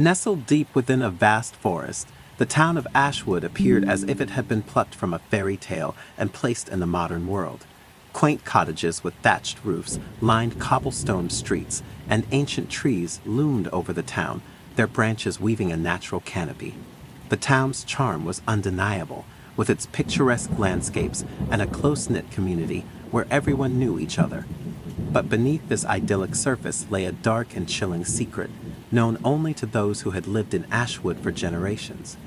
Nestled deep within a vast forest, the town of Ashwood appeared as if it had been plucked from a fairy tale and placed in the modern world. Quaint cottages with thatched roofs lined cobblestone streets, and ancient trees loomed over the town, their branches weaving a natural canopy. The town's charm was undeniable, with its picturesque landscapes and a close-knit community where everyone knew each other. But beneath this idyllic surface lay a dark and chilling secret, known only to those who had lived in Ashwood for generations.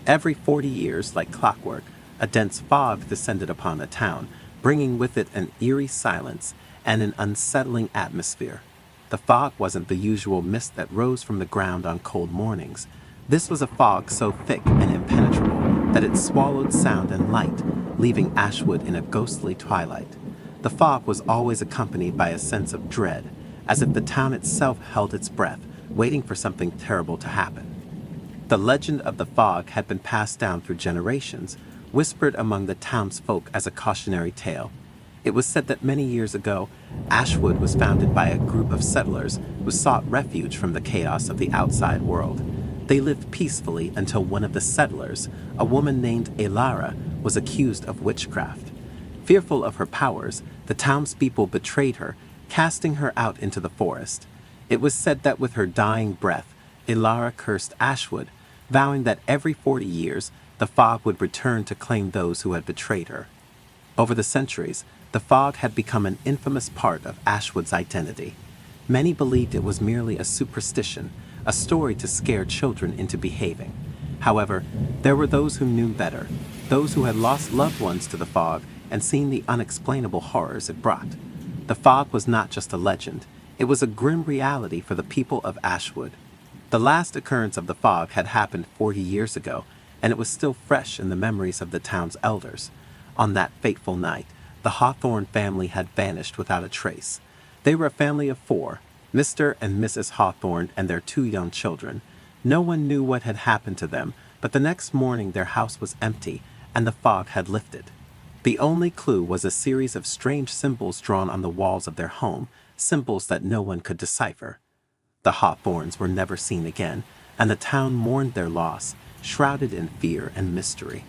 Every 40 years, like clockwork, a dense fog descended upon the town, bringing with it an eerie silence and an unsettling atmosphere. The fog wasn't the usual mist that rose from the ground on cold mornings. This was a fog so thick and impenetrable that it swallowed sound and light, leaving Ashwood in a ghostly twilight. The fog was always accompanied by a sense of dread, as if the town itself held its breath, waiting for something terrible to happen. The legend of the fog had been passed down through generations, whispered among the townsfolk as a cautionary tale. It was said that many years ago, Ashwood was founded by a group of settlers who sought refuge from the chaos of the outside world. They lived peacefully until one of the settlers, a woman named Elara, was accused of witchcraft. Fearful of her powers, the townspeople betrayed her, casting her out into the forest. It was said that with her dying breath, Elara cursed Ashwood, vowing that every 40 years, the fog would return to claim those who had betrayed her. Over the centuries, the fog had become an infamous part of Ashwood's identity. Many believed it was merely a superstition, a story to scare children into behaving. However, there were those who knew better, those who had lost loved ones to the fog and seen the unexplainable horrors it brought. The fog was not just a legend, it was a grim reality for the people of Ashwood. The last occurrence of the fog had happened 40 years ago, and it was still fresh in the memories of the town's elders. On that fateful night, the Hawthorne family had vanished without a trace. They were a family of 4, Mr. and Mrs. Hawthorne and their 2 young children. No one knew what had happened to them, but the next morning their house was empty, and the fog had lifted. The only clue was a series of strange symbols drawn on the walls of their home, symbols that no one could decipher. The Hawthornes were never seen again, and the town mourned their loss, shrouded in fear and mystery.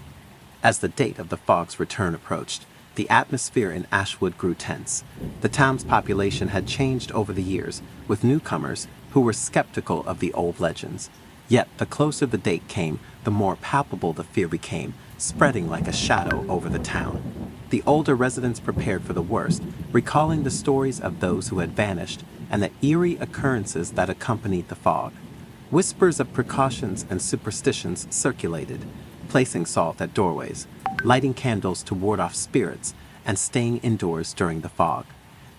As the date of the fog's return approached, the atmosphere in Ashwood grew tense. The town's population had changed over the years, with newcomers who were skeptical of the old legends. Yet the closer the date came, the more palpable the fear became, spreading like a shadow over the town. The older residents prepared for the worst, recalling the stories of those who had vanished and the eerie occurrences that accompanied the fog. Whispers of precautions and superstitions circulated, placing salt at doorways, lighting candles to ward off spirits, and staying indoors during the fog.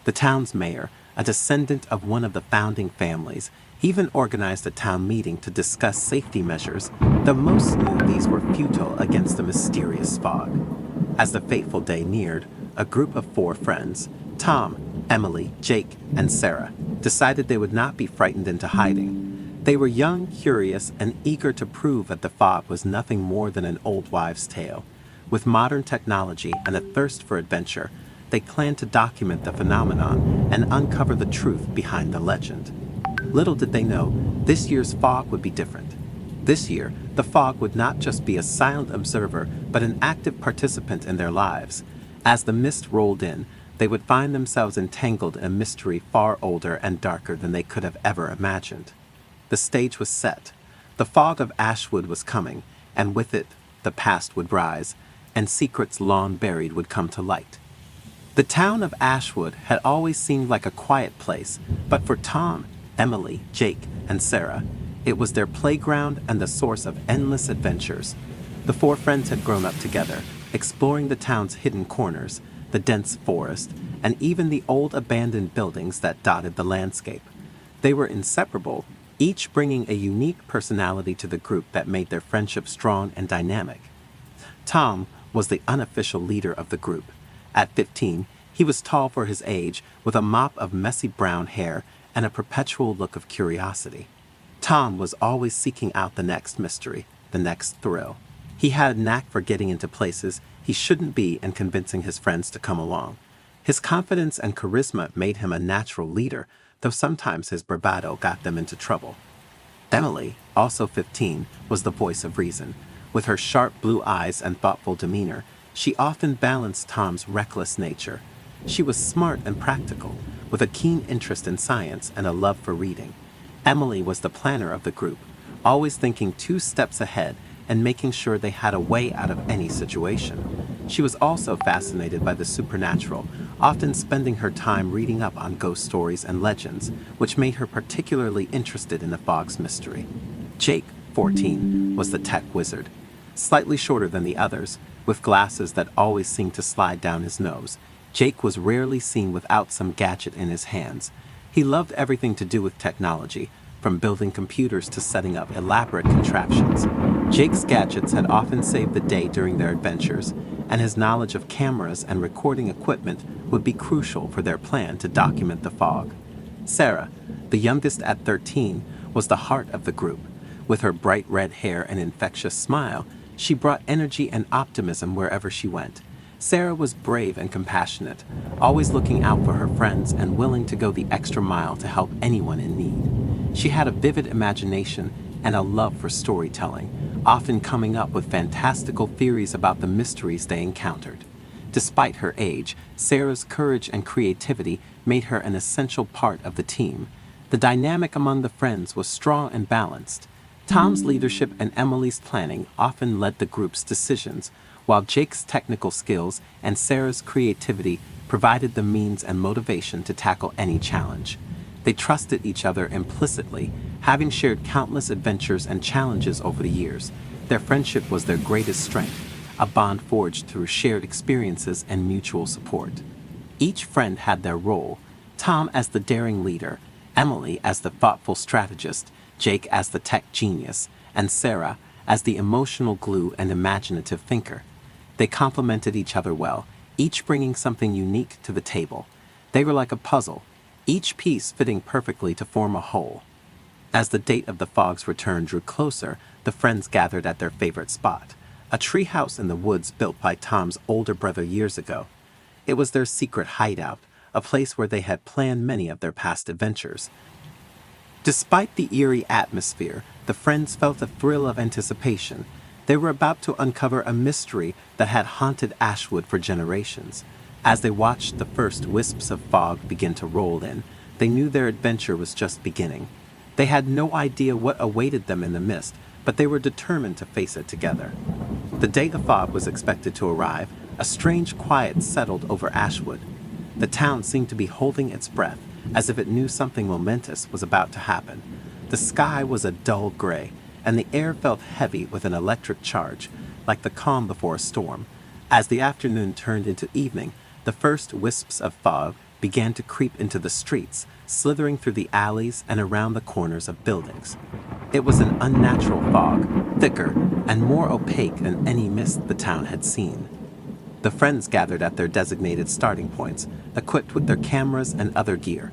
The town's mayor, a descendant of one of the founding families, even organized a town meeting to discuss safety measures, though most knew these were futile against the mysterious fog. As the fateful day neared, a group of 4 friends, Tom, Emily, Jake, and Sarah, decided they would not be frightened into hiding. They were young, curious, and eager to prove that the fog was nothing more than an old wives' tale. With modern technology and a thirst for adventure, they planned to document the phenomenon and uncover the truth behind the legend. Little did they know, this year's fog would be different. This year, the fog would not just be a silent observer, but an active participant in their lives. As the mist rolled in, they would find themselves entangled in a mystery far older and darker than they could have ever imagined. The stage was set. The fog of Ashwood was coming, and with it, the past would rise, and secrets long buried would come to light. The town of Ashwood had always seemed like a quiet place, but for Tom, Emily, Jake, and Sarah, it was their playground and the source of endless adventures. The 4 friends had grown up together, exploring the town's hidden corners, the dense forest, and even the old abandoned buildings that dotted the landscape. They were inseparable, each bringing a unique personality to the group that made their friendship strong and dynamic. Tom was the unofficial leader of the group. At 15, he was tall for his age, with a mop of messy brown hair and a perpetual look of curiosity. Tom was always seeking out the next mystery, the next thrill. He had a knack for getting into places he shouldn't be and convincing his friends to come along. His confidence and charisma made him a natural leader, though sometimes his bravado got them into trouble. Emily, also 15, was the voice of reason. With her sharp blue eyes and thoughtful demeanor, she often balanced Tom's reckless nature. She was smart and practical, with a keen interest in science and a love for reading. Emily was the planner of the group, always thinking 2 steps ahead and making sure they had a way out of any situation. She was also fascinated by the supernatural, often spending her time reading up on ghost stories and legends, which made her particularly interested in the fog's mystery. Jake, 14, was the tech wizard. Slightly shorter than the others, with glasses that always seemed to slide down his nose, Jake was rarely seen without some gadget in his hands. He loved everything to do with technology, from building computers to setting up elaborate contraptions. Jake's gadgets had often saved the day during their adventures, and his knowledge of cameras and recording equipment would be crucial for their plan to document the fog. Sarah, the youngest at 13, was the heart of the group. With her bright red hair and infectious smile, she brought energy and optimism wherever she went. Sarah was brave and compassionate, always looking out for her friends and willing to go the extra mile to help anyone in need. She had a vivid imagination and a love for storytelling, often coming up with fantastical theories about the mysteries they encountered. Despite her age, Sarah's courage and creativity made her an essential part of the team. The dynamic among the friends was strong and balanced. Tom's leadership and Emily's planning often led the group's decisions, while Jake's technical skills and Sarah's creativity provided the means and motivation to tackle any challenge. They trusted each other implicitly, having shared countless adventures and challenges over the years. Their friendship was their greatest strength, a bond forged through shared experiences and mutual support. Each friend had their role, Tom as the daring leader, Emily as the thoughtful strategist, Jake as the tech genius, and Sarah as the emotional glue and imaginative thinker. They complemented each other well, each bringing something unique to the table. They were like a puzzle, each piece fitting perfectly to form a whole. As the date of the fog's return drew closer, the friends gathered at their favorite spot, a treehouse in the woods built by Tom's older brother years ago. It was their secret hideout, a place where they had planned many of their past adventures. Despite the eerie atmosphere, the friends felt a thrill of anticipation. They were about to uncover a mystery that had haunted Ashwood for generations. As they watched the first wisps of fog begin to roll in, they knew their adventure was just beginning. They had no idea what awaited them in the mist, but they were determined to face it together. The day the fog was expected to arrive, a strange quiet settled over Ashwood. The town seemed to be holding its breath, as if it knew something momentous was about to happen. The sky was a dull gray, and the air felt heavy with an electric charge, like the calm before a storm. As the afternoon turned into evening, the first wisps of fog began to creep into the streets, slithering through the alleys and around the corners of buildings. It was an unnatural fog, thicker and more opaque than any mist the town had seen. The friends gathered at their designated starting points, equipped with their cameras and other gear.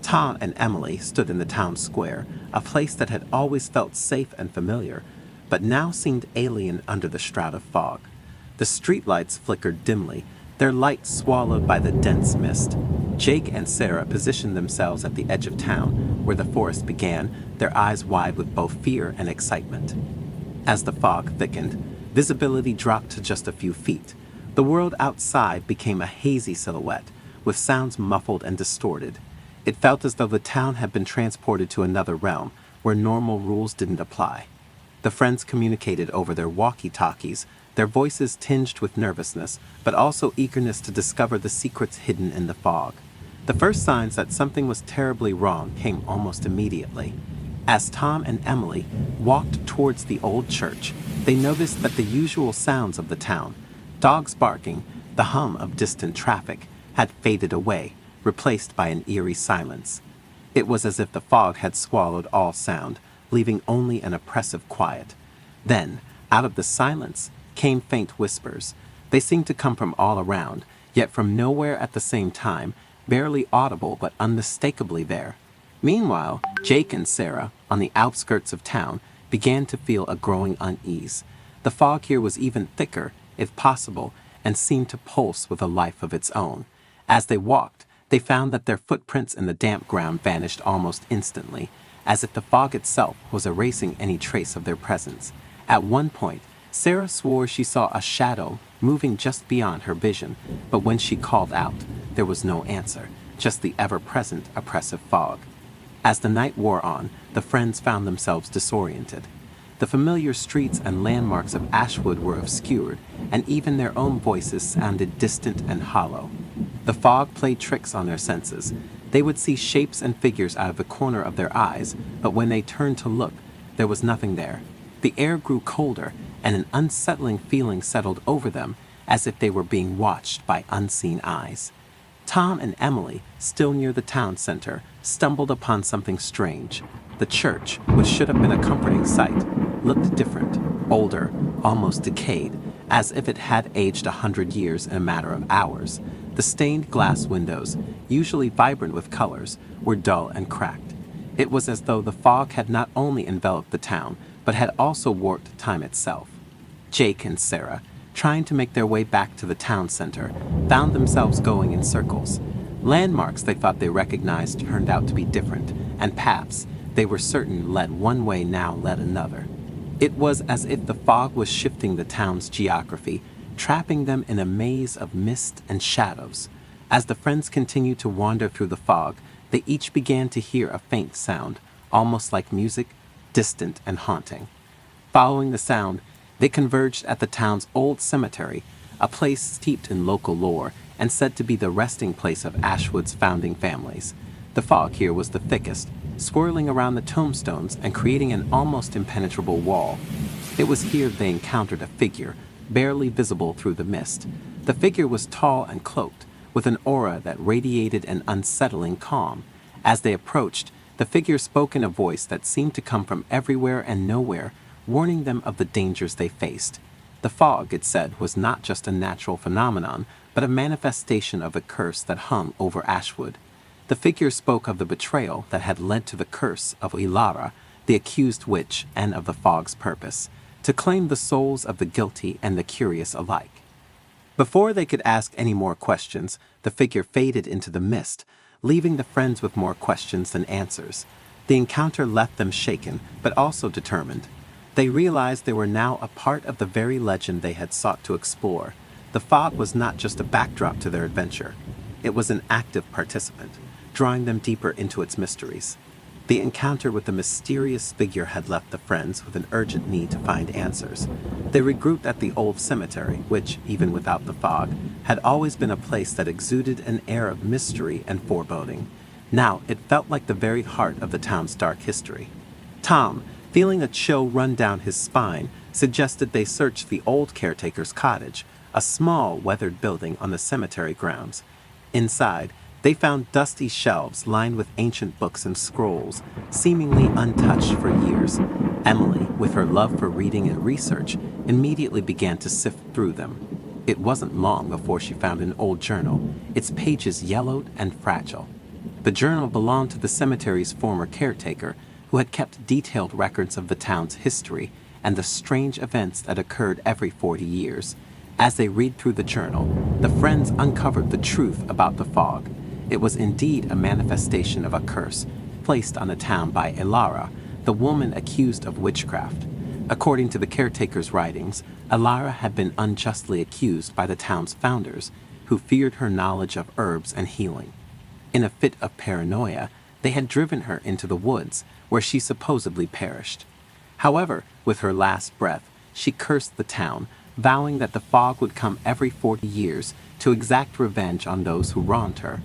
Tom and Emily stood in the town square, a place that had always felt safe and familiar, but now seemed alien under the shroud of fog. The streetlights flickered dimly, their light swallowed by the dense mist. Jake and Sarah positioned themselves at the edge of town, where the forest began, their eyes wide with both fear and excitement. As the fog thickened, visibility dropped to just a few feet. The world outside became a hazy silhouette, with sounds muffled and distorted. It felt as though the town had been transported to another realm, where normal rules didn't apply. The friends communicated over their walkie-talkies, their voices tinged with nervousness, but also eagerness to discover the secrets hidden in the fog. The first signs that something was terribly wrong came almost immediately. As Tom and Emily walked towards the old church, they noticed that the usual sounds of the town, dogs barking, the hum of distant traffic, had faded away, replaced by an eerie silence. It was as if the fog had swallowed all sound, leaving only an oppressive quiet. Then, out of the silence, came faint whispers. They seemed to come from all around, yet from nowhere at the same time, barely audible but unmistakably there. Meanwhile, Jake and Sarah, on the outskirts of town, began to feel a growing unease. The fog here was even thicker, if possible, and seemed to pulse with a life of its own. As they walked, they found that their footprints in the damp ground vanished almost instantly, as if the fog itself was erasing any trace of their presence. At one point, Sarah swore she saw a shadow moving just beyond her vision, but when she called out, there was no answer, just the ever-present oppressive fog. As the night wore on, the friends found themselves disoriented. The familiar streets and landmarks of Ashwood were obscured, and even their own voices sounded distant and hollow. The fog played tricks on their senses. They would see shapes and figures out of the corner of their eyes, but when they turned to look, there was nothing there. The air grew colder, and an unsettling feeling settled over them, as if they were being watched by unseen eyes. Tom and Emily, still near the town center, stumbled upon something strange. The church, which should have been a comforting sight, looked different, older, almost decayed, as if it had aged 100 years in a matter of hours. The stained glass windows, usually vibrant with colors, were dull and cracked. It was as though the fog had not only enveloped the town, but had also warped time itself. Jake and Sarah, trying to make their way back to the town center, found themselves going in circles. Landmarks they thought they recognized turned out to be different, and paths they were certain led one way now led another. It was as if the fog was shifting the town's geography, trapping them in a maze of mist and shadows. As the friends continued to wander through the fog, they each began to hear a faint sound, almost like music, distant and haunting. Following the sound, they converged at the town's old cemetery, a place steeped in local lore and said to be the resting place of Ashwood's founding families. The fog here was the thickest, swirling around the tombstones and creating an almost impenetrable wall. It was here they encountered a figure, barely visible through the mist. The figure was tall and cloaked, with an aura that radiated an unsettling calm. As they approached, the figure spoke in a voice that seemed to come from everywhere and nowhere, warning them of the dangers they faced. The fog, it said, was not just a natural phenomenon, but a manifestation of the curse that hung over Ashwood. The figure spoke of the betrayal that had led to the curse of Ilara, the accused witch, and of the fog's purpose, to claim the souls of the guilty and the curious alike. Before they could ask any more questions, the figure faded into the mist, leaving the friends with more questions than answers. The encounter left them shaken, but also determined. They realized they were now a part of the very legend they had sought to explore. The fog was not just a backdrop to their adventure. It was an active participant, drawing them deeper into its mysteries. The encounter with the mysterious figure had left the friends with an urgent need to find answers. They regrouped at the old cemetery, which, even without the fog, had always been a place that exuded an air of mystery and foreboding. Now it felt like the very heart of the town's dark history. Tom, feeling a chill run down his spine, suggested they search the old caretaker's cottage, a small, weathered building on the cemetery grounds. Inside, they found dusty shelves lined with ancient books and scrolls, seemingly untouched for years. Emily, with her love for reading and research, immediately began to sift through them. It wasn't long before she found an old journal, its pages yellowed and fragile. The journal belonged to the cemetery's former caretaker, who had kept detailed records of the town's history and the strange events that occurred every 40 years. As they read through the journal, the friends uncovered the truth about the fog. It was indeed a manifestation of a curse placed on the town by Ilara, the woman accused of witchcraft. According to the caretaker's writings, Ilara had been unjustly accused by the town's founders, who feared her knowledge of herbs and healing. In a fit of paranoia, they had driven her into the woods, where she supposedly perished. However, with her last breath, she cursed the town, vowing that the fog would come every 40 years to exact revenge on those who wronged her.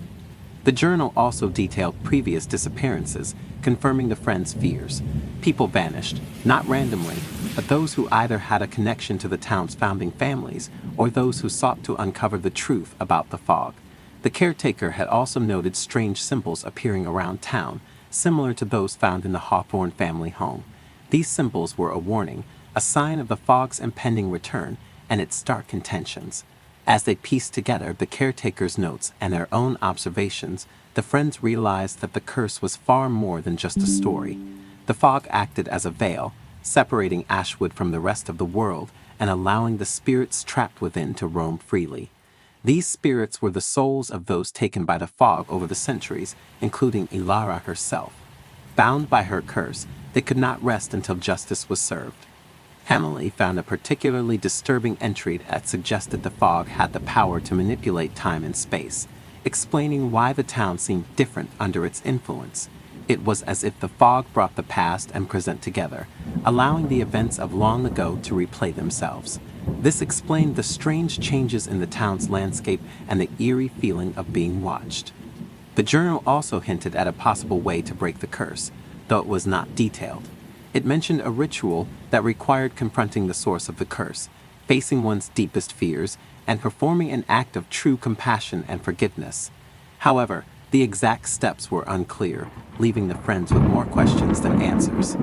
The journal also detailed previous disappearances, confirming the friends' fears. People vanished, not randomly, but those who either had a connection to the town's founding families or those who sought to uncover the truth about the fog. The caretaker had also noted strange symbols appearing around town, similar to those found in the Hawthorne family home. These symbols were a warning, a sign of the fog's impending return and its dark intentions. As they pieced together the caretaker's notes and their own observations, the friends realized that the curse was far more than just a story. The fog acted as a veil, separating Ashwood from the rest of the world and allowing the spirits trapped within to roam freely. These spirits were the souls of those taken by the fog over the centuries, including Ilara herself. Bound by her curse, they could not rest until justice was served. Emily found a particularly disturbing entry that suggested the fog had the power to manipulate time and space, explaining why the town seemed different under its influence. It was as if the fog brought the past and present together, allowing the events of long ago to replay themselves. This explained the strange changes in the town's landscape and the eerie feeling of being watched. The journal also hinted at a possible way to break the curse, though it was not detailed. It mentioned a ritual that required confronting the source of the curse, facing one's deepest fears, and performing an act of true compassion and forgiveness. However, the exact steps were unclear, leaving the friends with more questions than answers.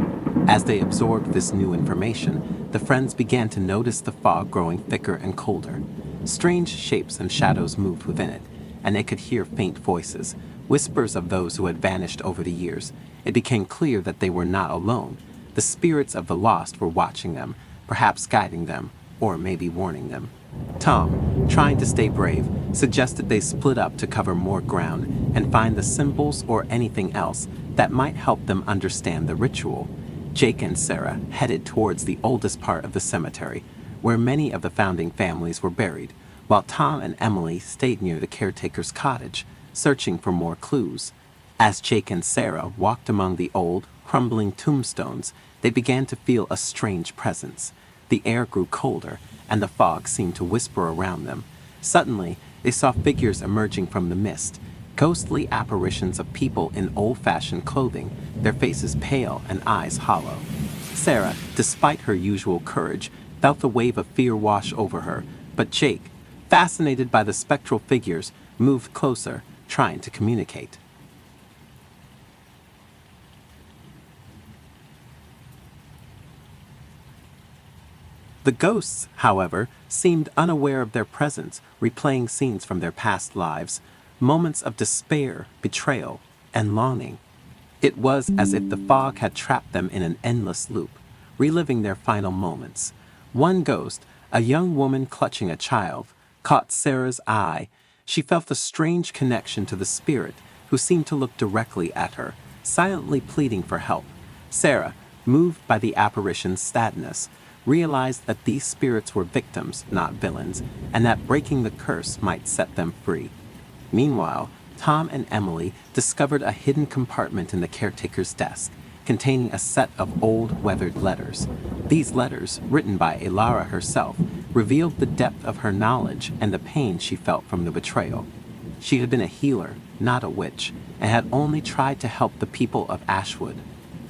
As they absorbed this new information, the friends began to notice the fog growing thicker and colder. Strange shapes and shadows moved within it, and they could hear faint voices, whispers of those who had vanished over the years. It became clear that they were not alone. The spirits of the lost were watching them, perhaps guiding them, or maybe warning them. Tom, trying to stay brave, suggested they split up to cover more ground and find the symbols or anything else that might help them understand the ritual. Jake and Sarah headed towards the oldest part of the cemetery, where many of the founding families were buried, while Tom and Emily stayed near the caretaker's cottage, searching for more clues. As Jake and Sarah walked among the old, crumbling tombstones, they began to feel a strange presence. The air grew colder, and the fog seemed to whisper around them. Suddenly, they saw figures emerging from the mist, ghostly apparitions of people in old-fashioned clothing, their faces pale and eyes hollow. Sarah, despite her usual courage, felt a wave of fear wash over her, but Jake, fascinated by the spectral figures, moved closer, trying to communicate. The ghosts, however, seemed unaware of their presence, replaying scenes from their past lives, moments of despair, betrayal, and longing. It was as if the fog had trapped them in an endless loop, reliving their final moments. One ghost, a young woman clutching a child, caught Sarah's eye. She felt a strange connection to the spirit, who seemed to look directly at her, silently pleading for help. Sarah, moved by the apparition's sadness, realized that these spirits were victims, not villains, and that breaking the curse might set them free. Meanwhile, Tom and Emily discovered a hidden compartment in the caretaker's desk, containing a set of old, weathered letters. These letters, written by Elara herself, revealed the depth of her knowledge and the pain she felt from the betrayal. She had been a healer, not a witch, and had only tried to help the people of Ashwood.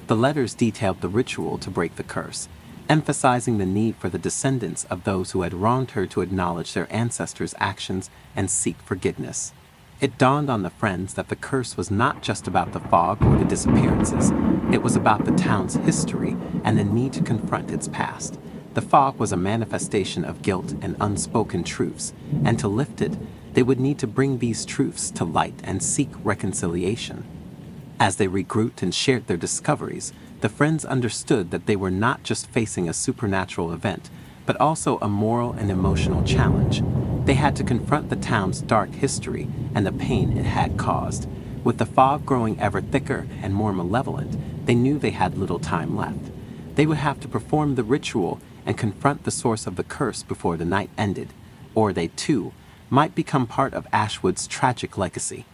The letters detailed the ritual to break the curse, emphasizing the need for the descendants of those who had wronged her to acknowledge their ancestors' actions and seek forgiveness. It dawned on the friends that the curse was not just about the fog or the disappearances. It was about the town's history and the need to confront its past. The fog was a manifestation of guilt and unspoken truths, and to lift it, they would need to bring these truths to light and seek reconciliation. As they regrouped and shared their discoveries, the friends understood that they were not just facing a supernatural event, but also a moral and emotional challenge. They had to confront the town's dark history and the pain it had caused. With the fog growing ever thicker and more malevolent, they knew they had little time left. They would have to perform the ritual and confront the source of the curse before the night ended, or they too might become part of Ashwood's tragic legacy.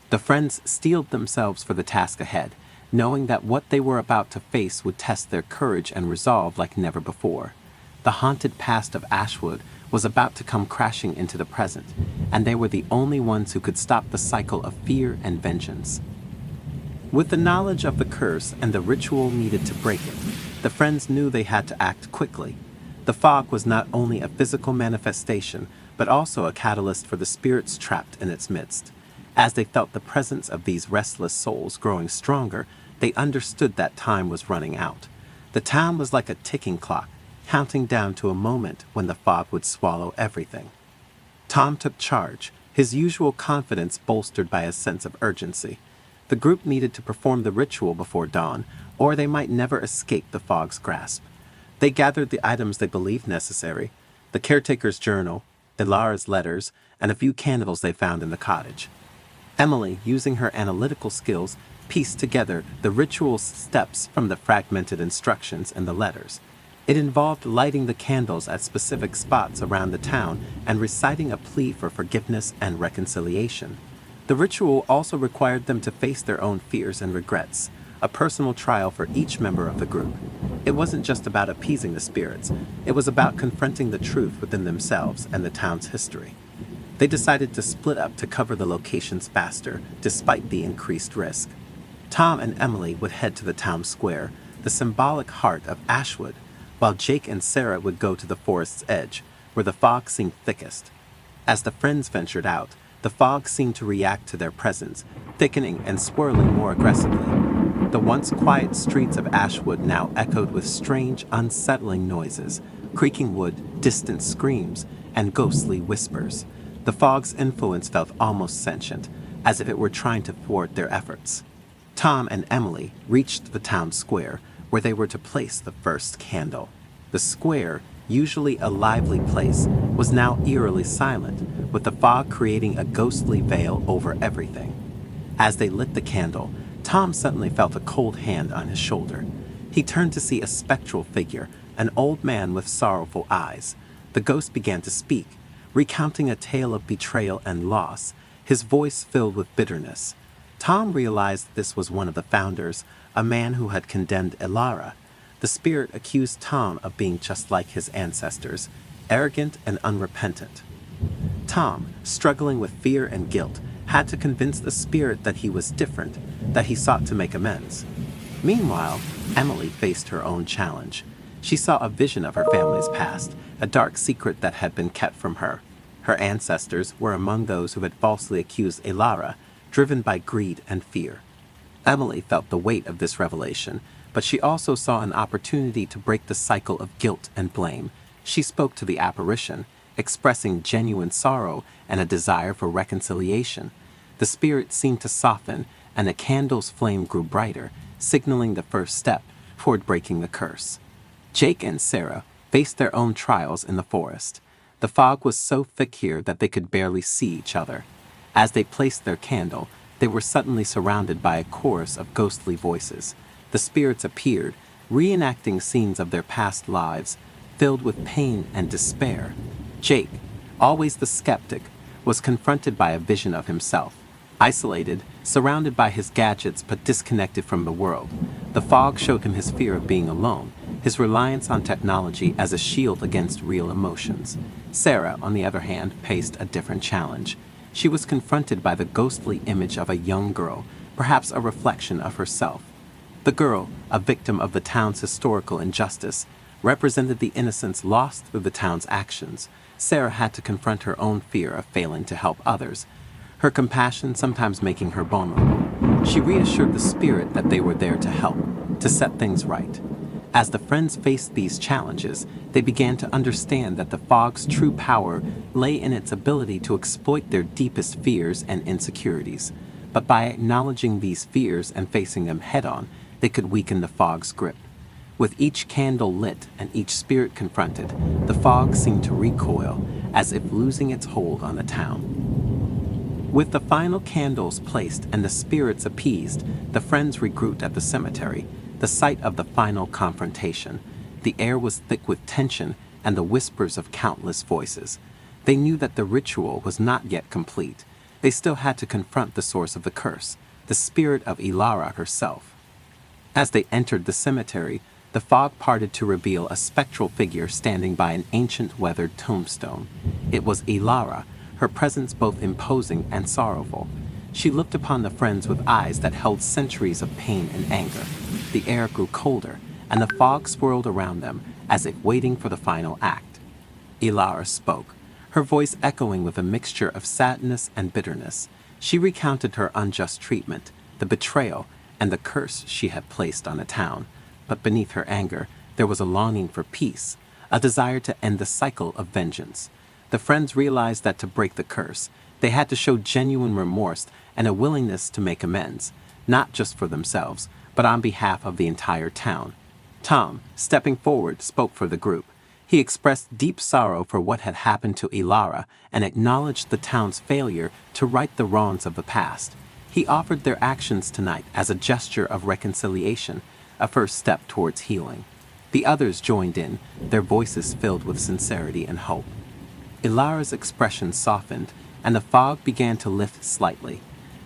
The friends steeled themselves for the task ahead, knowing that what they were about to face would test their courage and resolve like never before. The haunted past of Ashwood was about to come crashing into the present, and they were the only ones who could stop the cycle of fear and vengeance. With the knowledge of the curse and the ritual needed to break it, the friends knew they had to act quickly. The fog was not only a physical manifestation, but also a catalyst for the spirits trapped in its midst. As they felt the presence of these restless souls growing stronger, they understood that time was running out. The town was like a ticking clock, counting down to a moment when the fog would swallow everything. Tom took charge, his usual confidence bolstered by a sense of urgency. The group needed to perform the ritual before dawn, or they might never escape the fog's grasp. They gathered the items they believed necessary: the caretaker's journal, Elara's letters, and a few candles they found in the cottage. Emily, using her analytical skills, pieced together the ritual steps from the fragmented instructions in the letters. It involved lighting the candles at specific spots around the town and reciting a plea for forgiveness and reconciliation. The ritual also required them to face their own fears and regrets, a personal trial for each member of the group. It wasn't just about appeasing the spirits, it was about confronting the truth within themselves and the town's history. They decided to split up to cover the locations faster, despite the increased risk. Tom and Emily would head to the town square, the symbolic heart of Ashwood, while Jake and Sarah would go to the forest's edge, where the fog seemed thickest. As the friends ventured out, the fog seemed to react to their presence, thickening and swirling more aggressively. The once quiet streets of Ashwood now echoed with strange, unsettling noises, creaking wood, distant screams, and ghostly whispers. The fog's influence felt almost sentient, as if it were trying to thwart their efforts. Tom and Emily reached the town square, where they were to place the first candle. The square, usually a lively place, was now eerily silent, with the fog creating a ghostly veil over everything. As they lit the candle, Tom suddenly felt a cold hand on his shoulder. He turned to see a spectral figure, an old man with sorrowful eyes. The ghost began to speak, recounting a tale of betrayal and loss, his voice filled with bitterness. Tom realized this was one of the founders, a man who had condemned Ilara. The spirit accused Tom of being just like his ancestors, arrogant and unrepentant. Tom, struggling with fear and guilt, had to convince the spirit that he was different, that he sought to make amends. Meanwhile, Emily faced her own challenge. She saw a vision of her family's past, a dark secret that had been kept from her. Her ancestors were among those who had falsely accused Ilara, driven by greed and fear. Emily felt the weight of this revelation, but she also saw an opportunity to break the cycle of guilt and blame. She spoke to the apparition, expressing genuine sorrow and a desire for reconciliation. The spirit seemed to soften, and the candle's flame grew brighter, signaling the first step toward breaking the curse. Jake and Sarah faced their own trials in the forest. The fog was so thick here that they could barely see each other. As they placed their candle, they were suddenly surrounded by a chorus of ghostly voices. The spirits appeared, reenacting scenes of their past lives, filled with pain and despair. Jake, always the skeptic, was confronted by a vision of himself, isolated, surrounded by his gadgets but disconnected from the world. The fog showed him his fear of being alone, his reliance on technology as a shield against real emotions. Sarah, on the other hand, faced a different challenge. She was confronted by the ghostly image of a young girl, perhaps a reflection of herself. The girl, a victim of the town's historical injustice, represented the innocence lost through the town's actions. Sarah had to confront her own fear of failing to help others, her compassion sometimes making her vulnerable. She reassured the spirit that they were there to help, to set things right. As the friends faced these challenges, they began to understand that the fog's true power lay in its ability to exploit their deepest fears and insecurities. But by acknowledging these fears and facing them head-on, they could weaken the fog's grip. With each candle lit and each spirit confronted, the fog seemed to recoil, as if losing its hold on the town. With the final candles placed and the spirits appeased, the friends regrouped at the cemetery, the site of the final confrontation. The air was thick with tension and the whispers of countless voices. They knew that the ritual was not yet complete. They still had to confront the source of the curse, the spirit of Ilara herself. As they entered the cemetery, the fog parted to reveal a spectral figure standing by an ancient weathered tombstone. It was Ilara, her presence both imposing and sorrowful. She looked upon the friends with eyes that held centuries of pain and anger. The air grew colder, and the fog swirled around them, as if waiting for the final act. Ilara spoke, her voice echoing with a mixture of sadness and bitterness. She recounted her unjust treatment, the betrayal, and the curse she had placed on the town. But beneath her anger, there was a longing for peace, a desire to end the cycle of vengeance. The friends realized that to break the curse, they had to show genuine remorse and a willingness to make amends, not just for themselves, but on behalf of the entire town. Tom, stepping forward, spoke for the group. He expressed deep sorrow for what had happened to Ilara and acknowledged the town's failure to right the wrongs of the past. He offered their actions tonight as a gesture of reconciliation, a first step towards healing. The others joined in, their voices filled with sincerity and hope. Ilara's expression softened, and the fog began to lift slightly.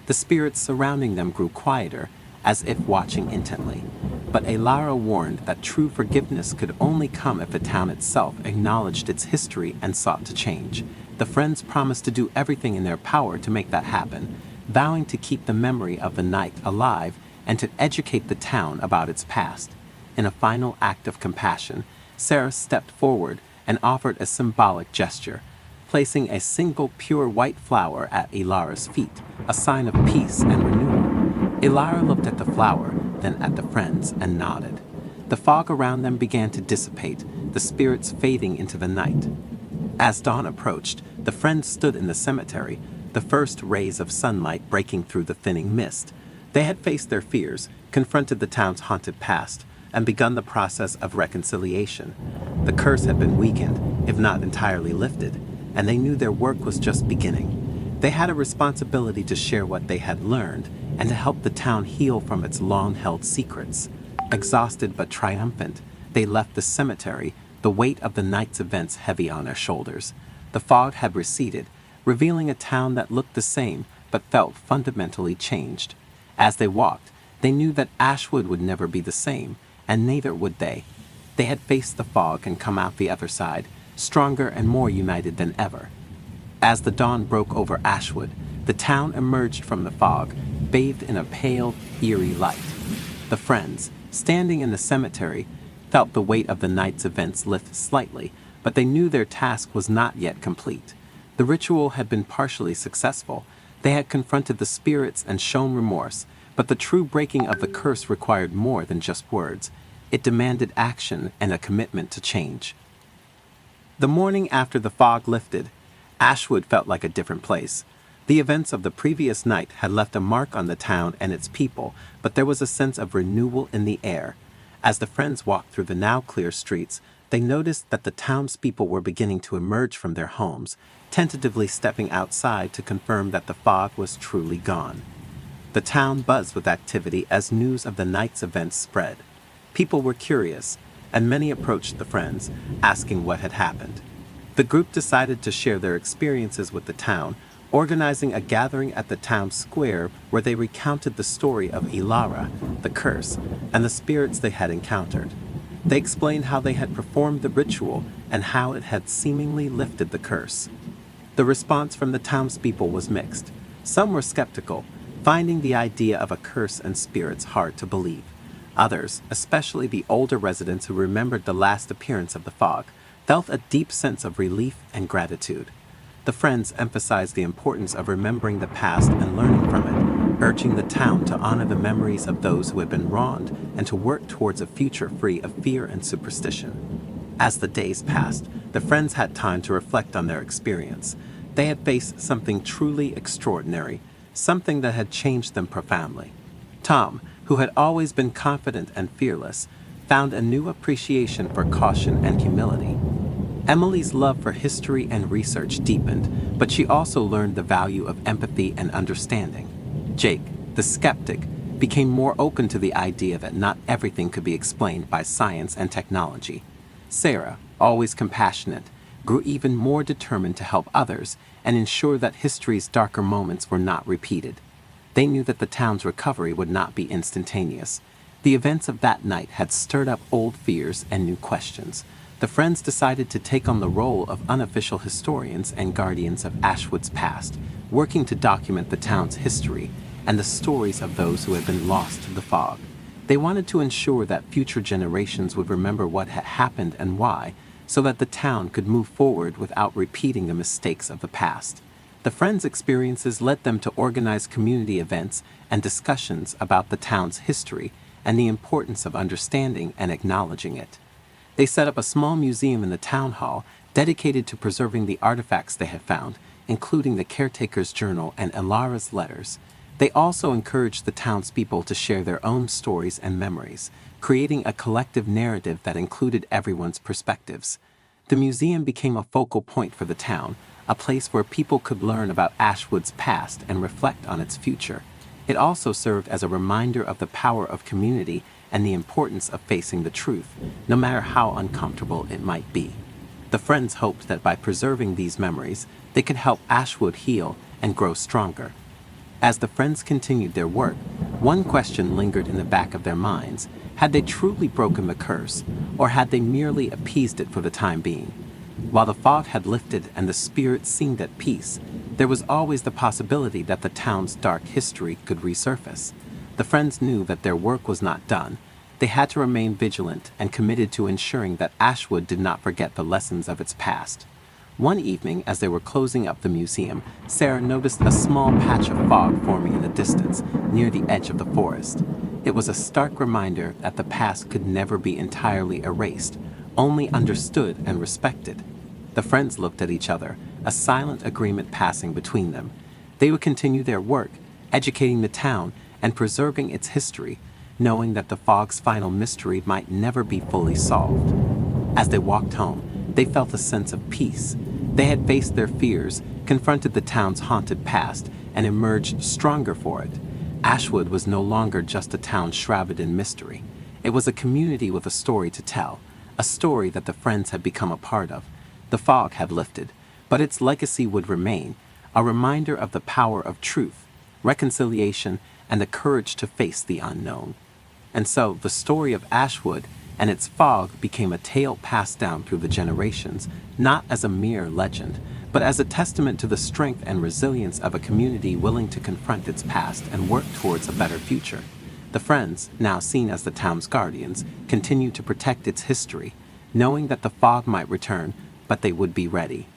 The spirits surrounding them grew quieter, as if watching intently. But Ilara warned that true forgiveness could only come if the town itself acknowledged its history and sought to change. The friends promised to do everything in their power to make that happen, vowing to keep the memory of the night alive and to educate the town about its past. In a final act of compassion, Sarah stepped forward and offered a symbolic gesture, placing a single pure white flower at Ilara's feet, a sign of peace and renewal. Ilara looked at the flower, then at the friends, and nodded. The fog around them began to dissipate, the spirits fading into the night. As dawn approached, the friends stood in the cemetery, the first rays of sunlight breaking through the thinning mist. They had faced their fears, confronted the town's haunted past, and begun the process of reconciliation. The curse had been weakened, if not entirely lifted, and they knew their work was just beginning. They had a responsibility to share what they had learned and to help the town heal from its long-held secrets. Exhausted but triumphant, they left the cemetery, the weight of the night's events heavy on their shoulders. The fog had receded, revealing a town that looked the same but felt fundamentally changed. As they walked, they knew that Ashwood would never be the same, and neither would they. They had faced the fog and come out the other side, stronger and more united than ever. As the dawn broke over Ashwood, the town emerged from the fog, bathed in a pale, eerie light. The friends, standing in the cemetery, felt the weight of the night's events lift slightly, but they knew their task was not yet complete. The ritual had been partially successful. They had confronted the spirits and shown remorse, but the true breaking of the curse required more than just words. It demanded action and a commitment to change. The morning after the fog lifted, Ashwood felt like a different place. The events of the previous night had left a mark on the town and its people, but there was a sense of renewal in the air. As the friends walked through the now clear streets, they noticed that the townspeople were beginning to emerge from their homes, tentatively stepping outside to confirm that the fog was truly gone. The town buzzed with activity as news of the night's events spread. People were curious, and many approached the friends, asking what had happened. The group decided to share their experiences with the town, organizing a gathering at the town square where they recounted the story of Ilara, the curse, and the spirits they had encountered. They explained how they had performed the ritual and how it had seemingly lifted the curse. The response from the townspeople was mixed. Some were skeptical, finding the idea of a curse and spirits hard to believe. Others, especially the older residents who remembered the last appearance of the fog, felt a deep sense of relief and gratitude. The friends emphasized the importance of remembering the past and learning from it, urging the town to honor the memories of those who had been wronged and to work towards a future free of fear and superstition. As the days passed, the friends had time to reflect on their experience. They had faced something truly extraordinary, something that had changed them profoundly. Tom, who had always been confident and fearless, found a new appreciation for caution and humility. Emily's love for history and research deepened, but she also learned the value of empathy and understanding. Jake, the skeptic, became more open to the idea that not everything could be explained by science and technology. Sarah, always compassionate, grew even more determined to help others and ensure that history's darker moments were not repeated. They knew that the town's recovery would not be instantaneous. The events of that night had stirred up old fears and new questions. The friends decided to take on the role of unofficial historians and guardians of Ashwood's past, working to document the town's history and the stories of those who had been lost to the fog. They wanted to ensure that future generations would remember what had happened and why, so that the town could move forward without repeating the mistakes of the past. The friends' experiences led them to organize community events and discussions about the town's history and the importance of understanding and acknowledging it. They set up a small museum in the town hall dedicated to preserving the artifacts they had found, including the caretaker's journal and Ilara's letters. They also encouraged the townspeople to share their own stories and memories, creating a collective narrative that included everyone's perspectives. The museum became a focal point for the town, a place where people could learn about Ashwood's past and reflect on its future. It also served as a reminder of the power of community and the importance of facing the truth, no matter how uncomfortable it might be. The friends hoped that by preserving these memories, they could help Ashwood heal and grow stronger. As the friends continued their work, one question lingered in the back of their minds. Had they truly broken the curse, or had they merely appeased it for the time being? While the fog had lifted and the spirits seemed at peace, there was always the possibility that the town's dark history could resurface. The friends knew that their work was not done. They had to remain vigilant and committed to ensuring that Ashwood did not forget the lessons of its past. One evening, as they were closing up the museum, Sarah noticed a small patch of fog forming in the distance, near the edge of the forest. It was a stark reminder that the past could never be entirely erased, only understood and respected. The friends looked at each other, a silent agreement passing between them. They would continue their work, educating the town and preserving its history, knowing that the fog's final mystery might never be fully solved. As they walked home, they felt a sense of peace. They had faced their fears, confronted the town's haunted past, and emerged stronger for it. Ashwood was no longer just a town shrouded in mystery. It was a community with a story to tell, a story that the friends had become a part of. The fog had lifted, but its legacy would remain, a reminder of the power of truth, reconciliation, and the courage to face the unknown. And so the story of Ashwood and its fog became a tale passed down through the generations, not as a mere legend, but as a testament to the strength and resilience of a community willing to confront its past and work towards a better future. The friends, now seen as the town's guardians, continued to protect its history, knowing that the fog might return, but they would be ready.